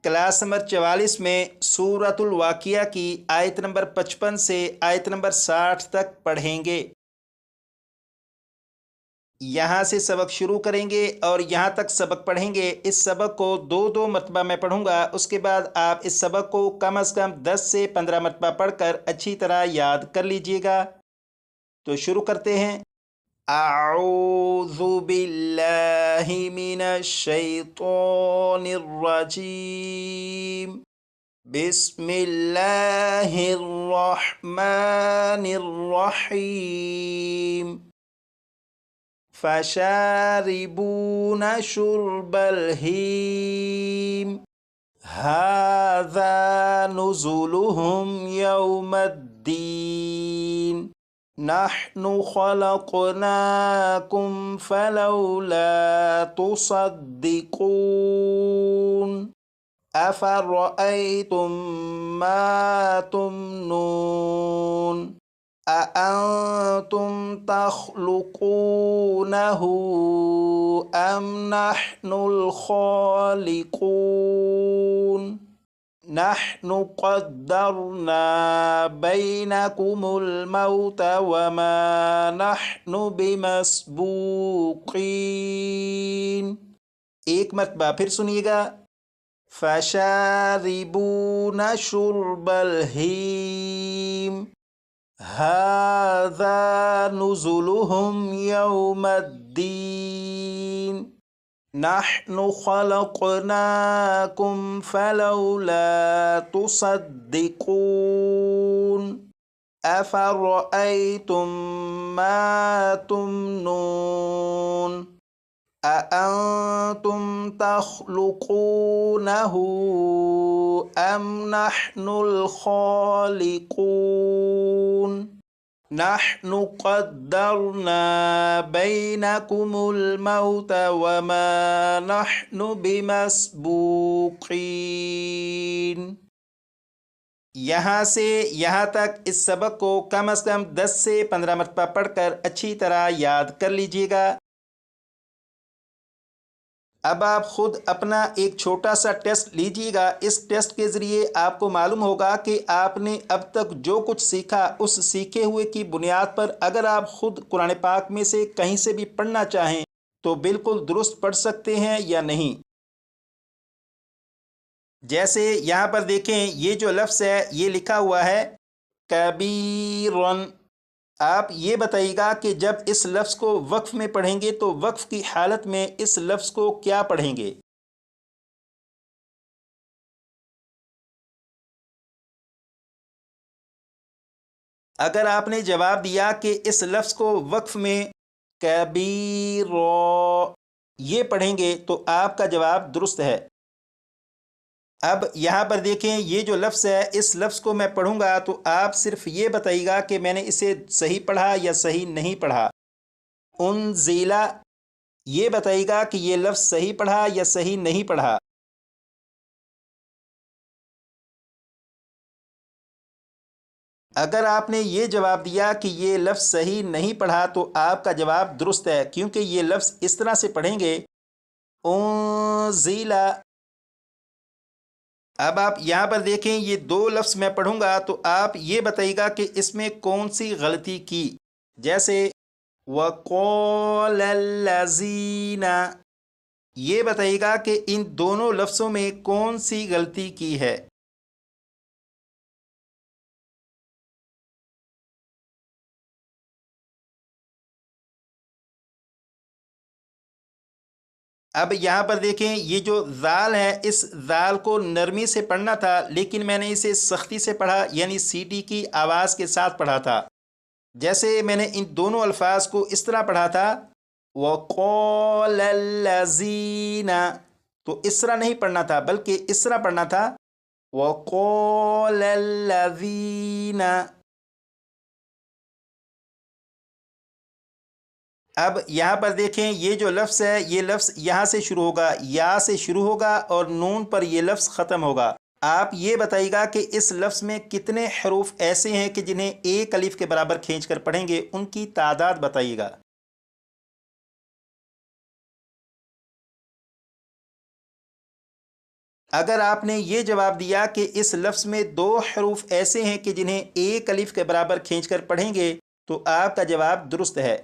Class number 44 में सूरतुल वाक़िया की आयत नंबर 55 से आयत नंबर 60 तक पढ़ेंगे। यहाँ से सबक शुरू करेंगे और यहाँ तक सबक पढ़ेंगे। इस सबक को दो दो मरतबा मैं पढ़ूँगा, उसके बाद आप इस सबक को कम अज़ कम 10 से 15 मरतबा पढ़कर अच्छी तरह याद कर लीजिएगा। तो शुरू करते हैं। अऊज़ु बिल्लाहि मिनश शैतानिर रजीम। बिस्मिल्लाहिर रहमानिर रहीम। फशारिबून शुर्बल हीम। हाज़ा नुज़ुलुहुम यौमद्दीन। नहनु खलक़नाकुम फलौला तुसद्दिक़ून। अफ़रअय्तुम मा तुमनून। अअंतुम तख़्लुक़ूनहु अम नहनुल ख़ालिक़ून। नहनु क़द्दरना बैनकुमुल मौत वमा नहनु बिमस्बूक़ीन। एक मरतबा फिर सुनिएगा। फशारिबून शुर्बल हीम। हाज़ा नुज़ुलुहुम यौमद्दीन। नहनु खलक़नाकुम फलौला तुसद्दिक़ून। अफ़रअय्तुम मा तुमनून। अअंतुम तख़्लुक़ूनहु अम नहनुल ख़ालिक़ून। नहनु क़द्दरना बैनकुमुल मौत वमा नहनु बिमस्बूक़ीन। यहाँ से यहाँ तक इस सबक को कम अज़ कम 10 से 15 मरतबा पढ़कर अच्छी तरह याद कर लीजिएगा। अब आप खुद अपना एक छोटा सा टेस्ट लीजिएगा। इस टेस्ट के ज़रिए आपको मालूम होगा कि आपने अब तक जो कुछ सीखा उस सीखे हुए की बुनियाद पर अगर आप खुद कुरान पाक में से कहीं से भी पढ़ना चाहें तो बिल्कुल दुरुस्त पढ़ सकते हैं या नहीं। जैसे यहाँ पर देखें, ये जो लफ्ज़ है ये लिखा हुआ है कबीरन। आप ये बताइएगा कि जब इस लफ्ज़ को वक्फ़ में पढ़ेंगे तो वक्फ़ की हालत में इस लफ्ज़ को क्या पढ़ेंगे। अगर आपने जवाब दिया कि इस लफ्ज़ को वक्फ़ में कबीरो ये पढ़ेंगे तो आपका जवाब दुरुस्त है। अब यहाँ पर देखें, ये जो लफ्ज़ है इस लफ्ज़ को मैं पढ़ूँगा तो आप सिर्फ ये बताइएगा कि मैंने इसे सही पढ़ा या सही नहीं पढ़ा। उनज़िला, ये बताइएगा कि ये लफ्ज़ सही पढ़ा या सही नहीं पढ़ा। अगर आपने ये जवाब दिया कि ये लफ्ज़ सही नहीं पढ़ा तो आपका जवाब दुरुस्त है, क्योंकि ये लफ्ज़ इस तरह से पढ़ेंगे उनज़िला। अब आप यहाँ पर देखें, ये दो लफ्ज़ मैं पढ़ूँगा तो आप ये बताइएगा कि इसमें कौन सी गलती की। जैसे वक़ालल्लज़ीना, ये बताइएगा कि इन दोनों लफ्ज़ों में कौन सी गलती की है। अब यहाँ पर देखें, ये जो ज़ाल है इस ज़ाल को नरमी से पढ़ना था, लेकिन मैंने इसे सख्ती से पढ़ा, यानी सीटी की आवाज़ के साथ पढ़ा था। जैसे मैंने इन दोनों अल्फाज को इस तरह पढ़ा था वक़ालल्लज़ीना, तो इस तरह नहीं पढ़ना था बल्कि इस तरह पढ़ना था वक़ालल्लज़ीना। अब यहाँ पर देखें, ये जो लफ्ज़ है ये लफ्ज़ यहाँ से शुरू होगा, या से शुरू होगा और नून पर ये लफ्ज़ ख़त्म होगा। आप ये बताइएगा कि इस लफ्ज़ में कितने हरूफ ऐसे हैं कि जिन्हें एक अलिफ के बराबर खींचकर पढ़ेंगे, उनकी तादाद बताइएगा। اگر آپ نے یہ جواب دیا کہ اس لفظ میں 2 حروف ایسے ہیں کہ جنہیں ایک الف کے برابر کھینچ کر پڑھیں گے تو آپ کا جواب درست ہے۔